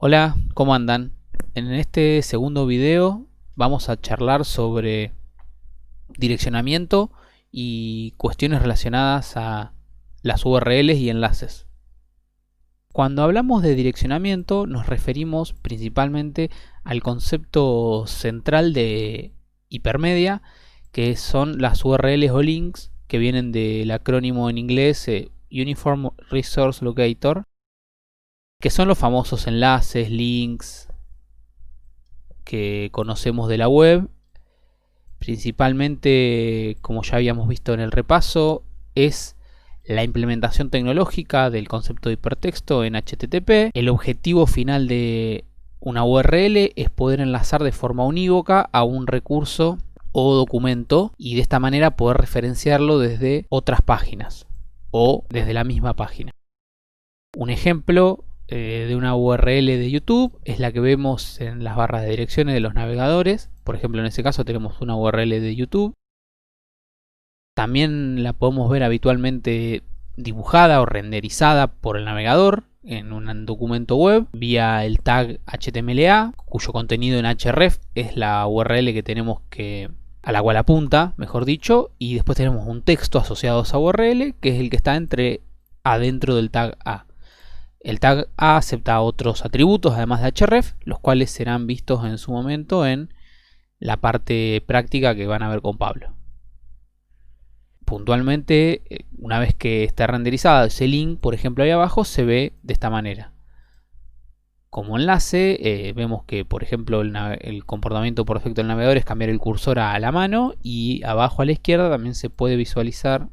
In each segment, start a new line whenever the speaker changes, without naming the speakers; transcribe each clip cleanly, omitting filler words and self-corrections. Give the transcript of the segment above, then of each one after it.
Hola, ¿cómo andan? En este segundo video vamos a charlar sobre direccionamiento y cuestiones relacionadas a las URLs y enlaces. Cuando hablamos de direccionamiento nos referimos principalmente al concepto central de hipermedia, que son las URLs o links que vienen del acrónimo en inglés Uniform Resource Locator, que son los famosos enlaces, links que conocemos de la web. Principalmente, como ya habíamos visto en el repaso, es la implementación tecnológica del concepto de hipertexto en HTTP. El objetivo final de una URL es poder enlazar de forma unívoca a un recurso o documento y de esta manera poder referenciarlo desde otras páginas o desde la misma página. Un ejemplo de una URL de YouTube es la que vemos en las barras de direcciones de los navegadores. Por ejemplo, en este caso tenemos una URL de YouTube. También la podemos ver habitualmente dibujada o renderizada por el navegador en un documento web vía el tag HTMLA, cuyo contenido en href es la URL que tenemos a la cual apunta, mejor dicho, y después tenemos un texto asociado a esa URL que es el que está adentro del tag A. El tag A acepta otros atributos además de href, los cuales serán vistos en su momento en la parte práctica que van a ver con Pablo. Puntualmente, una vez que está renderizado ese link, por ejemplo ahí abajo, se ve de esta manera. Como enlace, vemos que por ejemplo el comportamiento por defecto del navegador es cambiar el cursor a la mano, y abajo a la izquierda también se puede visualizar.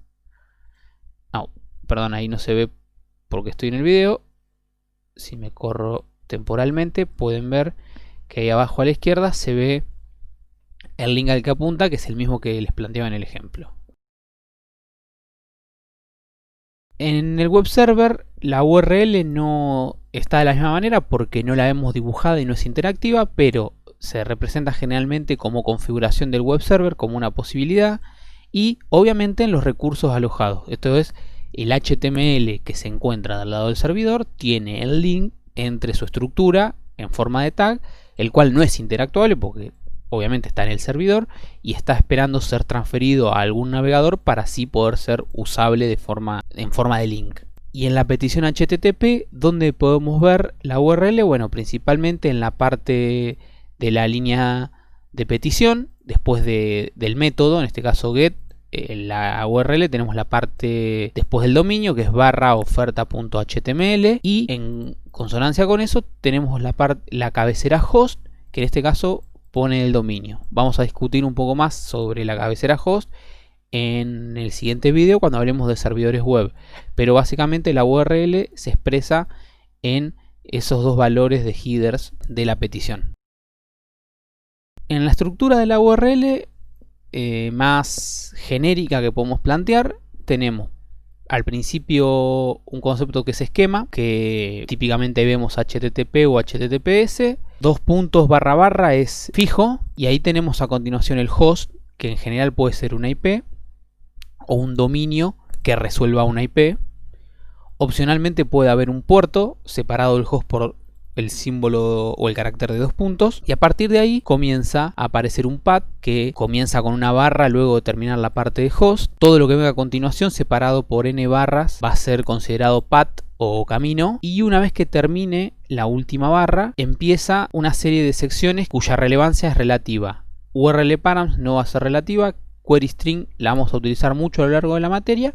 Perdón, ahí no se ve porque estoy en el video. Si me corro temporalmente, pueden ver que ahí abajo a la izquierda se ve el link al que apunta, que es el mismo que les planteaba en el ejemplo. En el web server la URL no está de la misma manera porque no la vemos dibujada y no es interactiva, pero se representa generalmente como configuración del web server, como una posibilidad, y obviamente en los recursos alojados. Esto es, el HTML que se encuentra del lado del servidor tiene el link entre su estructura en forma de tag, el cual no es interactuable porque obviamente está en el servidor y está esperando ser transferido a algún navegador para así poder ser usable en forma de link. Y en la petición HTTP, ¿dónde podemos ver la URL? Bueno, principalmente en la parte de la línea de petición, después del método, en este caso get. En la URL tenemos la parte después del dominio, que es /oferta.html, y en consonancia con eso tenemos la cabecera host, que en este caso pone el dominio. Vamos a discutir un poco más sobre la cabecera host en el siguiente video cuando hablemos de servidores web, pero básicamente la URL se expresa en esos dos valores de headers de la petición. En la estructura de la URL más genérica que podemos plantear, tenemos al principio un concepto que es esquema, que típicamente vemos HTTP o HTTPS, dos puntos / es fijo, y ahí tenemos a continuación el host, que en general puede ser una IP o un dominio que resuelva una IP. Opcionalmente puede haber un puerto separado del host por el símbolo o el carácter de dos puntos, y a partir de ahí comienza a aparecer un path que comienza con una barra luego de terminar la parte de host. Todo lo que venga a continuación separado por n barras va a ser considerado path o camino, y una vez que termine la última barra empieza una serie de secciones cuya relevancia es relativa. URL params no va a ser relativa, query string la vamos a utilizar mucho a lo largo de la materia,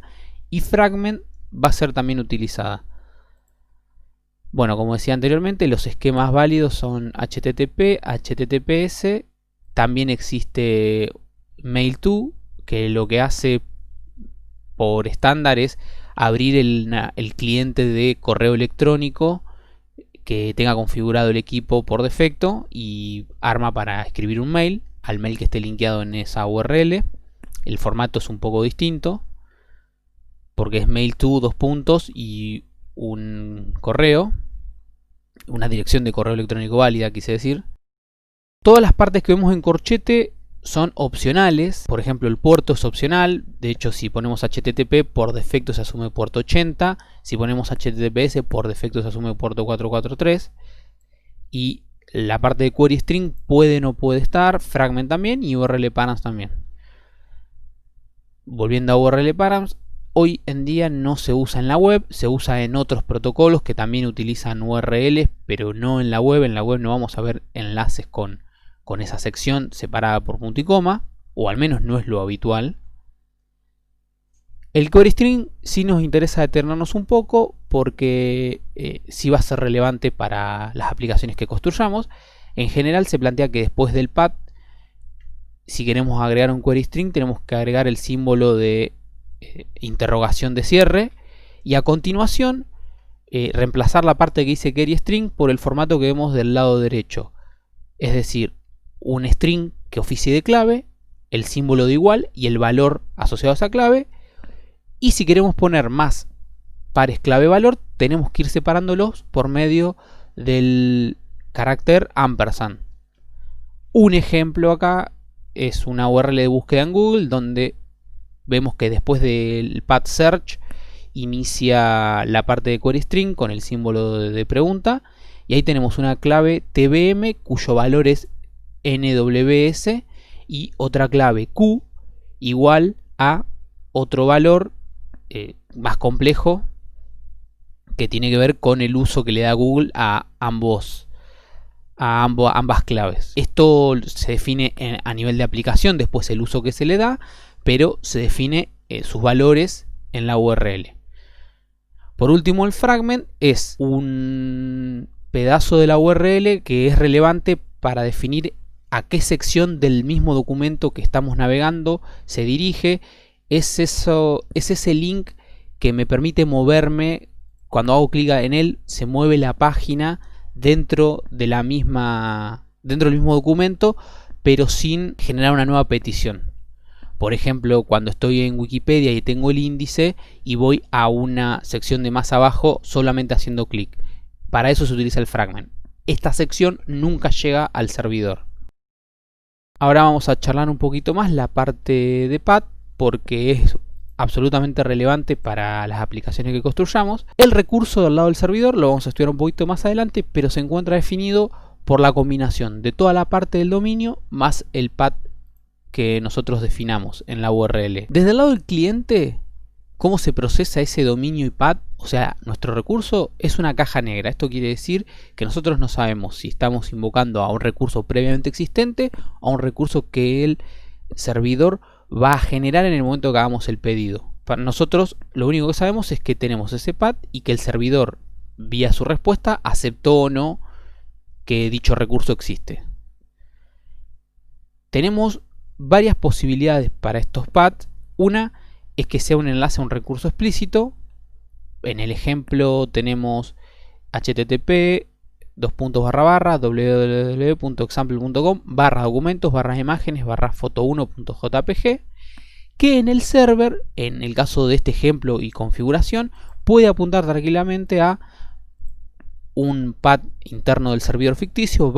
y fragment va a ser también utilizada. Bueno, como decía anteriormente, los esquemas válidos son HTTP, HTTPS, también existe mail-to, que lo que hace por estándar es abrir el cliente de correo electrónico que tenga configurado el equipo por defecto y arma para escribir un mail al mail que esté linkeado en esa URL. El formato es un poco distinto porque es mail-to, dos puntos y un correo, una dirección de correo electrónico válida, quise decir. Todas las partes que vemos en corchete son opcionales. Por ejemplo, el puerto es opcional. De hecho, si ponemos HTTP, por defecto se asume puerto 80. Si ponemos HTTPS, por defecto se asume puerto 443. y la parte de query string puede o no puede estar, fragment también y URL params también. Volviendo a URL params, hoy en día no se usa en la web, se usa en otros protocolos que también utilizan URLs, pero no en la web. En la web no vamos a ver enlaces con esa sección separada por punto y coma, o al menos no es lo habitual. El query string sí nos interesa detenernos un poco porque sí va a ser relevante para las aplicaciones que construyamos. En general se plantea que después del path, si queremos agregar un query string, tenemos que agregar el símbolo de interrogación de cierre y a continuación reemplazar la parte que dice query string por el formato que vemos del lado derecho. Es decir, un string que oficie de clave, el símbolo de igual y el valor asociado a esa clave. Y si queremos poner más pares clave-valor, tenemos que ir separándolos por medio del carácter ampersand. Un ejemplo acá es una URL de búsqueda en Google donde vemos que después del path search inicia la parte de query string con el símbolo de pregunta y ahí tenemos una clave tbm cuyo valor es nws y otra clave q igual a otro valor más complejo que tiene que ver con el uso que le da Google a ambas claves. Esto se define a nivel de aplicación, después el uso que se le da, pero se define sus valores en la URL. Por último, el fragment es un pedazo de la URL que es relevante para definir a qué sección del mismo documento que estamos navegando se dirige. Es ese link que me permite moverme. Cuando hago clic en él, se mueve la página dentro del mismo documento, pero sin generar una nueva petición. Por ejemplo, cuando estoy en Wikipedia y tengo el índice y voy a una sección de más abajo solamente haciendo clic. Para eso se utiliza el fragment. Esta sección nunca llega al servidor. Ahora vamos a charlar un poquito más la parte de path, porque es absolutamente relevante para las aplicaciones que construyamos. El recurso del lado del servidor lo vamos a estudiar un poquito más adelante, pero se encuentra definido por la combinación de toda la parte del dominio más el path que nosotros definamos en la URL. Desde el lado del cliente, ¿cómo se procesa ese dominio y path? O sea, nuestro recurso es una caja negra. Esto quiere decir que nosotros no sabemos si estamos invocando a un recurso previamente existente o a un recurso que el servidor va a generar en el momento que hagamos el pedido. Para nosotros lo único que sabemos es que tenemos ese path y que el servidor, vía su respuesta, aceptó o no que dicho recurso existe. Tenemos varias posibilidades para estos paths. Una es que sea un enlace a un recurso explícito. En el ejemplo tenemos http www.example.com /documentos /imágenes /foto1.jpg, que en el server, en el caso de este ejemplo y configuración, puede apuntar tranquilamente a un path interno del servidor ficticio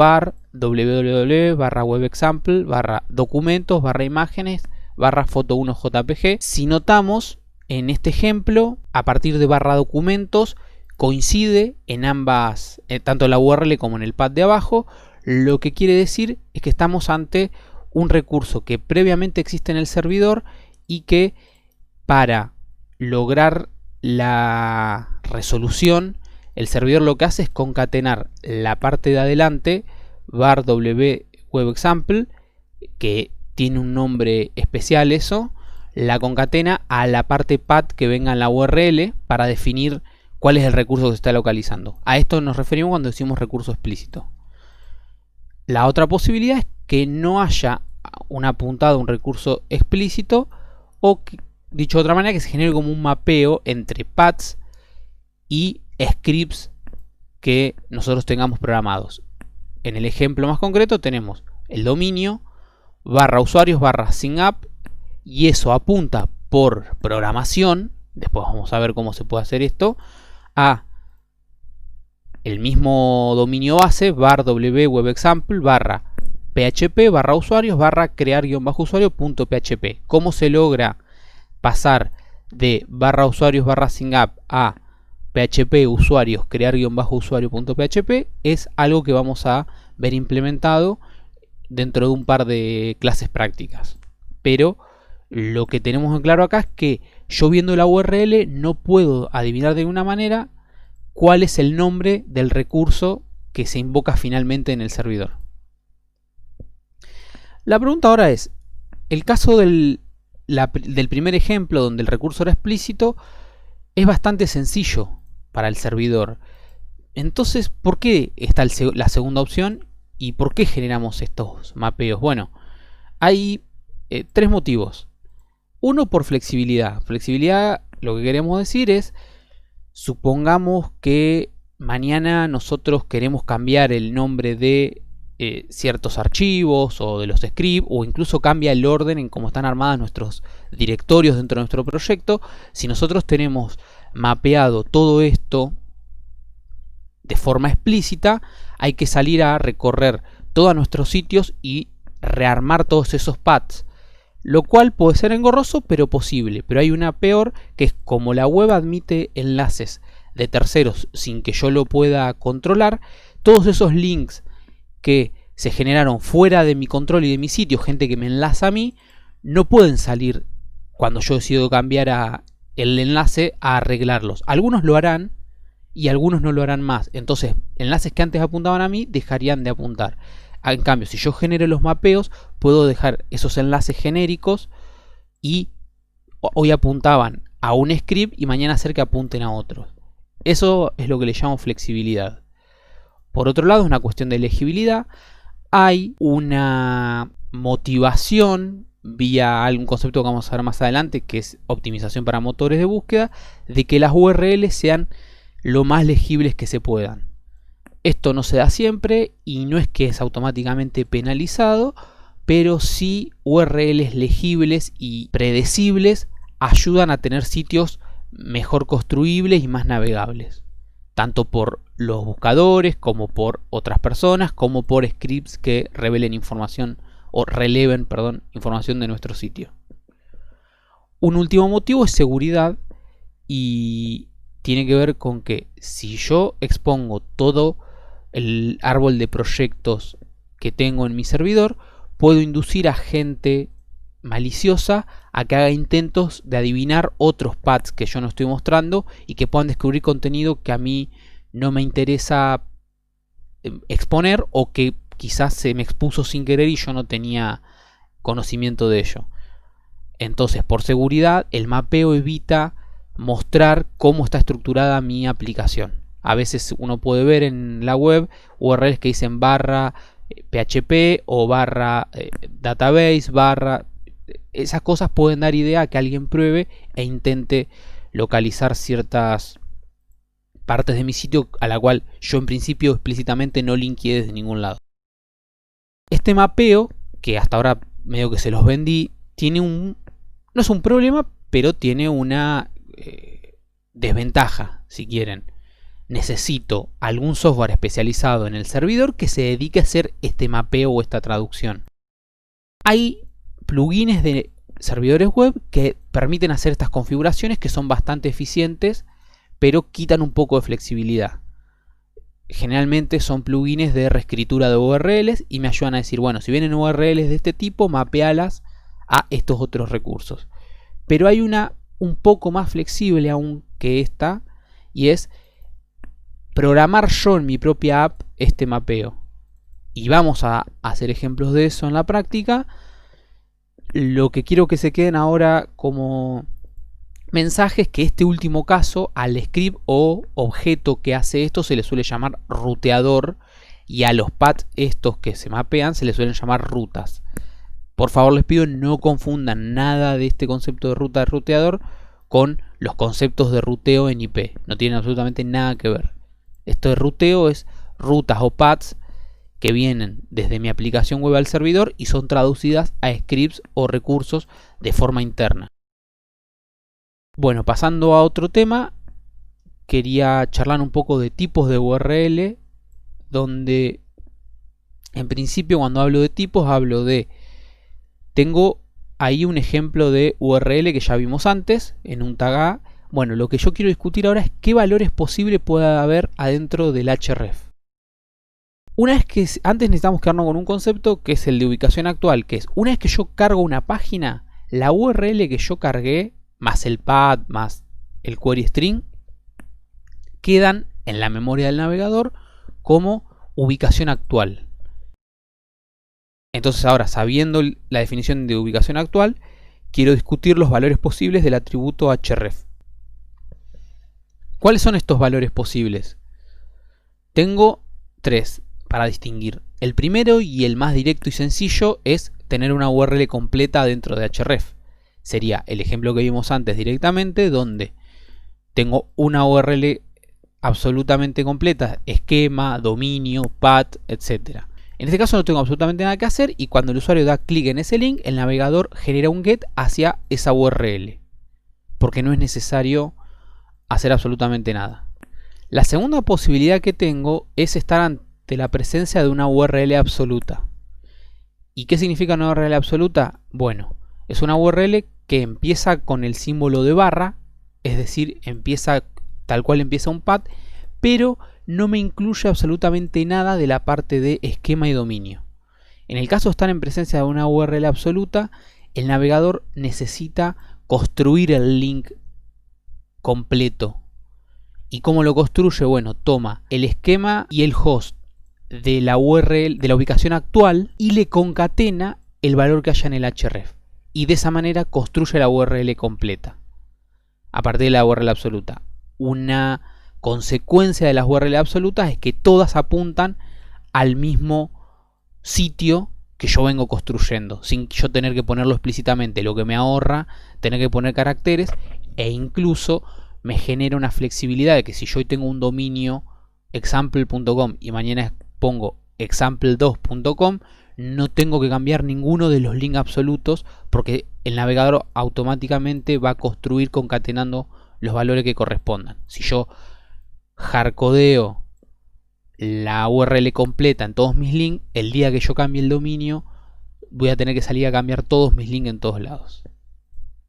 www.webexample /documentos /imágenes /foto1.jpg. Si notamos, en este ejemplo, a partir de /documentos coincide en ambas, tanto en la URL como en el path de abajo, lo que quiere decir es que estamos ante un recurso que previamente existe en el servidor y que para lograr la resolución, el servidor lo que hace es concatenar la parte de adelante webexample, que tiene un nombre especial eso, la concatena a la parte path que venga en la URL para definir cuál es el recurso que se está localizando. A esto nos referimos cuando decimos recurso explícito. La otra posibilidad es que no haya un apuntado a un recurso explícito, o que, dicho de otra manera, que se genere como un mapeo entre paths y scripts que nosotros tengamos programados. En el ejemplo más concreto tenemos el dominio /usuarios /signup, y eso apunta por programación, después vamos a ver cómo se puede hacer esto, a el mismo dominio base webexample php usuarios crear-usuario.php. ¿Cómo se logra pasar de /usuarios /signup a PHP usuarios crear-usuario.php es algo que vamos a ver implementado dentro de un par de clases prácticas. Pero lo que tenemos en claro acá es que yo viendo la URL no puedo adivinar de ninguna manera cuál es el nombre del recurso que se invoca finalmente en el servidor. La pregunta ahora es, el caso del primer ejemplo donde el recurso era explícito es bastante sencillo para el servidor. Entonces, ¿por qué está la segunda opción y por qué generamos estos mapeos? Bueno, hay tres motivos. Uno, por flexibilidad. Flexibilidad, lo que queremos decir es, supongamos que mañana nosotros queremos cambiar el nombre de ciertos archivos o de los scripts, o incluso cambia el orden en cómo están armados nuestros directorios dentro de nuestro proyecto. Si nosotros tenemos mapeado todo esto de forma explícita, hay que salir a recorrer todos nuestros sitios y rearmar todos esos paths, lo cual puede ser engorroso pero posible. Pero hay una peor, que es como la web admite enlaces de terceros sin que yo lo pueda controlar, todos esos links que se generaron fuera de mi control y de mi sitio, gente que me enlaza a mí, no pueden salir cuando yo decido cambiar el enlace a arreglarlos. Algunos lo harán y algunos no lo harán más. Entonces, enlaces que antes apuntaban a mí dejarían de apuntar. En cambio, si yo genero los mapeos, puedo dejar esos enlaces genéricos y hoy apuntaban a un script y mañana hacer que apunten a otros. Eso es lo que le llamo flexibilidad. Por otro lado, es una cuestión de legibilidad. Hay una motivación vía algún concepto que vamos a ver más adelante, que es optimización para motores de búsqueda, de que las URLs sean lo más legibles que se puedan. Esto no se da siempre y no es que es automáticamente penalizado, pero sí URLs legibles y predecibles ayudan a tener sitios mejor construibles y más navegables, tanto por los buscadores como por otras personas, como por scripts que revelen información o releven, perdón, información de nuestro sitio. Un último motivo es seguridad y tiene que ver con que si yo expongo todo el árbol de proyectos que tengo en mi servidor, puedo inducir a gente maliciosa a que haga intentos de adivinar otros paths que yo no estoy mostrando y que puedan descubrir contenido que a mí no me interesa exponer o que quizás se me expuso sin querer y yo no tenía conocimiento de ello. Entonces, por seguridad, el mapeo evita mostrar cómo está estructurada mi aplicación. A veces uno puede ver en la web URLs que dicen barra PHP o barra database, barra... Esas cosas pueden dar idea a que alguien pruebe e intente localizar ciertas partes de mi sitio a la cual yo en principio explícitamente no linkeé desde ningún lado. Este mapeo, que hasta ahora medio que se los vendí, tiene no es un problema, pero tiene una desventaja, si quieren. Necesito algún software especializado en el servidor que se dedique a hacer este mapeo o esta traducción. Hay plugins de servidores web que permiten hacer estas configuraciones que son bastante eficientes, pero quitan un poco de flexibilidad. Generalmente son plugins de reescritura de URLs y me ayudan a decir, bueno, si vienen URLs de este tipo, mapealas a estos otros recursos. Pero hay una un poco más flexible aún que esta, y es programar yo en mi propia app este mapeo. Y vamos a hacer ejemplos de eso en la práctica. Lo que quiero que se queden ahora como mensaje es que este último caso, al script o objeto que hace esto se le suele llamar ruteador, y a los paths estos que se mapean se les suelen llamar rutas. Por favor, les pido no confundan nada de este concepto de ruta de ruteador con los conceptos de ruteo en IP. No tienen absolutamente nada que ver. Esto de ruteo es rutas o paths que vienen desde mi aplicación web al servidor y son traducidas a scripts o recursos de forma interna. Bueno, pasando a otro tema, quería charlar un poco de tipos de URL, donde en principio cuando hablo de tipos hablo de... Tengo ahí un ejemplo de URL que ya vimos antes en un tag A, Bueno, lo que yo quiero discutir ahora es qué valores posibles puede haber adentro del href. Una vez que, antes necesitamos quedarnos con un concepto que es el de ubicación actual, que es una vez que yo cargo una página, la URL que yo cargué, más el path, más el query string, quedan en la memoria del navegador como ubicación actual. Entonces ahora, sabiendo la definición de ubicación actual, quiero discutir los valores posibles del atributo href. ¿Cuáles son estos valores posibles? Tengo tres para distinguir. El primero y el más directo y sencillo es tener una URL completa dentro de href. Sería el ejemplo que vimos antes directamente, donde tengo una URL absolutamente completa, esquema, dominio, path, etc. En este caso no tengo absolutamente nada que hacer y cuando el usuario da clic en ese link, el navegador genera un get hacia esa URL, porque no es necesario hacer absolutamente nada. La segunda posibilidad que tengo es estar ante la presencia de una URL absoluta. ¿Y qué significa una URL absoluta? Bueno, es una URL que empieza con el símbolo de barra, es decir, empieza tal cual empieza un path, pero no me incluye absolutamente nada de la parte de esquema y dominio. En el caso de estar en presencia de una URL absoluta, el navegador necesita construir el link completo. ¿Y cómo lo construye? Bueno, toma el esquema y el host de la URL, de la ubicación actual, y le concatena el valor que haya en el href. Y de esa manera construye la URL completa, a partir de la URL absoluta. Una consecuencia de las URL absolutas es que todas apuntan al mismo sitio que yo vengo construyendo, sin yo tener que ponerlo explícitamente, lo que me ahorra tener que poner caracteres, e incluso me genera una flexibilidad de que si yo hoy tengo un dominio example.com y mañana pongo example2.com, no tengo que cambiar ninguno de los links absolutos, porque el navegador automáticamente va a construir concatenando los valores que correspondan. Si yo hardcodeo la URL completa en todos mis links, el día que yo cambie el dominio voy a tener que salir a cambiar todos mis links en todos lados.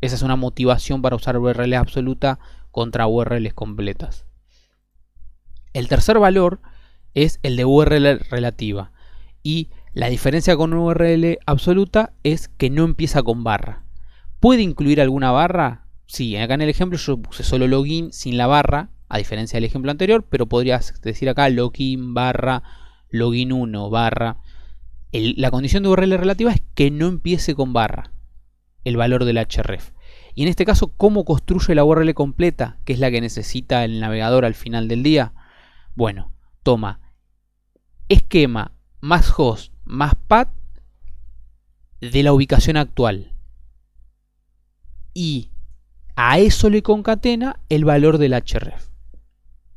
Esa es una motivación para usar URL absoluta contra URLs completas. El tercer valor es el de URL relativa, y la diferencia con URL absoluta es que no empieza con barra. ¿Puede incluir alguna barra? Sí, acá en el ejemplo yo puse solo login sin la barra, a diferencia del ejemplo anterior, pero podrías decir acá login barra login 1 barra. La condición de URL relativa es que no empiece con barra el valor del href. Y en este caso, ¿cómo construye la URL completa, que es la que necesita el navegador al final del día? Bueno, toma esquema más host más path de la ubicación actual, y a eso le concatena el valor del href,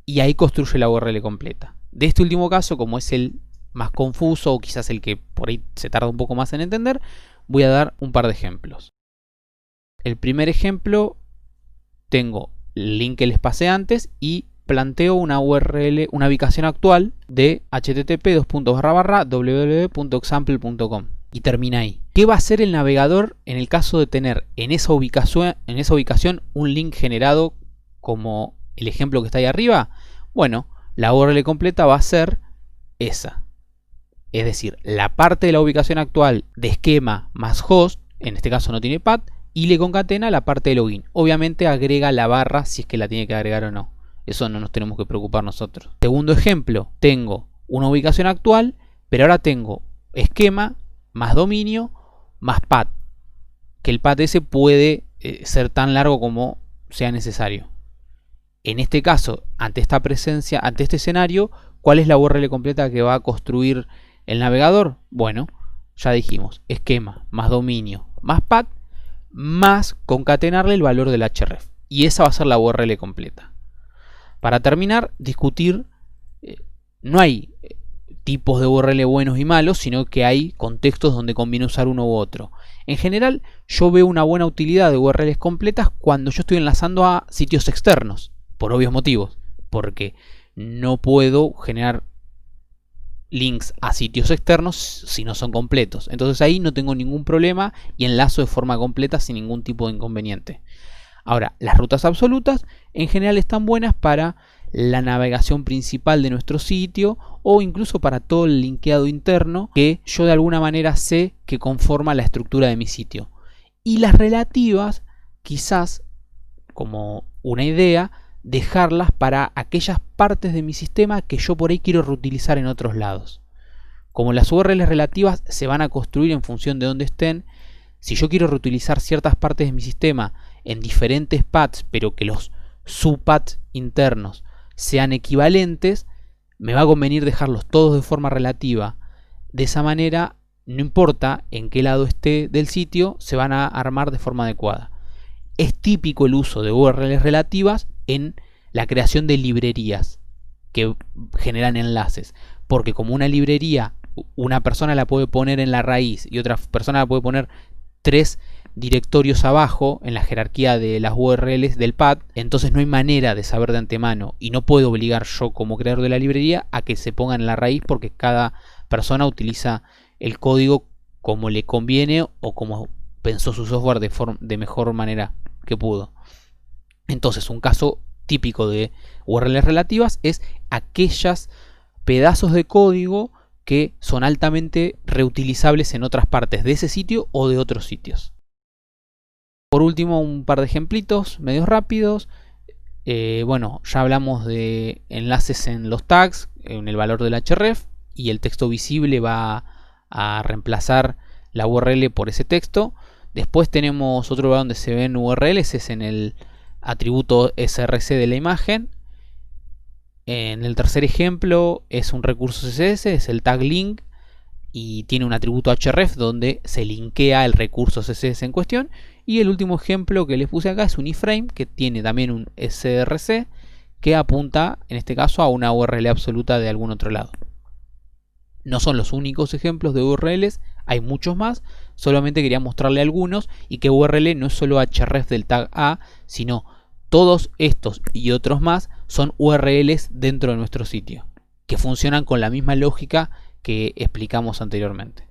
y ahí construye la URL completa. De este último caso, como es el más confuso o quizás el que por ahí se tarda un poco más en entender, voy a dar un par de ejemplos. El primer ejemplo, tengo el link que les pasé antes y planteo una URL, una ubicación actual de http://www.example.com y termina ahí. ¿Qué va a hacer el navegador en el caso de tener en esa ubicación un link generado como el ejemplo que está ahí arriba? Bueno, la URL completa va a ser esa. Es decir, la parte de la ubicación actual de esquema más host, en este caso no tiene path, y le concatena la parte de login. Obviamente agrega la barra si es que la tiene que agregar o no. Eso no nos tenemos que preocupar nosotros. Segundo ejemplo, tengo una ubicación actual, pero ahora tengo esquema más dominio más path, que el path ese puede ser tan largo como sea necesario. En este caso, ante esta presencia, ante este escenario, ¿cuál es la URL completa que va a construir el navegador? Bueno, ya dijimos, esquema más dominio más path más concatenarle el valor del href, y esa va a ser la URL completa. Para terminar, discutir, no hay tipos de URL buenos y malos, sino que hay contextos donde conviene usar uno u otro. En general, yo veo una buena utilidad de URLs completas cuando yo estoy enlazando a sitios externos, por obvios motivos, porque no puedo generar links a sitios externos si no son completos. Entonces ahí no tengo ningún problema y enlazo de forma completa sin ningún tipo de inconveniente. Ahora, las rutas absolutas en general están buenas para la navegación principal de nuestro sitio o incluso para todo el linkeado interno que yo de alguna manera sé que conforma la estructura de mi sitio. Y las relativas, quizás como una idea, dejarlas para aquellas partes de mi sistema que yo por ahí quiero reutilizar en otros lados. Como las URLs relativas se van a construir en función de dónde estén, si yo quiero reutilizar ciertas partes de mi sistema en diferentes paths, pero que los subpaths internos sean equivalentes, me va a convenir dejarlos todos de forma relativa. De esa manera, no importa en qué lado esté del sitio, se van a armar de forma adecuada. Es típico el uso de URLs relativas en la creación de librerías que generan enlaces, porque como una librería, una persona la puede poner en la raíz y otra persona la puede poner 3 directorios abajo en la jerarquía de las URLs del path, entonces no hay manera de saber de antemano y no puedo obligar yo como creador de la librería a que se pongan en la raíz, porque cada persona utiliza el código como le conviene o como pensó su software de mejor manera que pudo. Entonces un caso típico de URLs relativas es aquellos pedazos de código que son altamente reutilizables en otras partes de ese sitio o de otros sitios. Por último, un par de ejemplitos medios rápidos. Bueno, ya hablamos de enlaces en los tags, en el valor del href, y el texto visible va a reemplazar la URL por ese texto. Después tenemos otro lugar donde se ven URLs, es en el atributo src de la imagen. En el tercer ejemplo es un recurso CSS, es el tag link, y tiene un atributo href donde se linkea el recurso CSS en cuestión. Y el último ejemplo que les puse acá es un iframe, que tiene también un src que apunta en este caso a una URL absoluta de algún otro lado. No son los únicos ejemplos de URLs, hay muchos más, solamente quería mostrarle algunos, y que URL no es solo href del tag A, sino todos estos y otros más son URLs dentro de nuestro sitio, que funcionan con la misma lógica que explicamos anteriormente.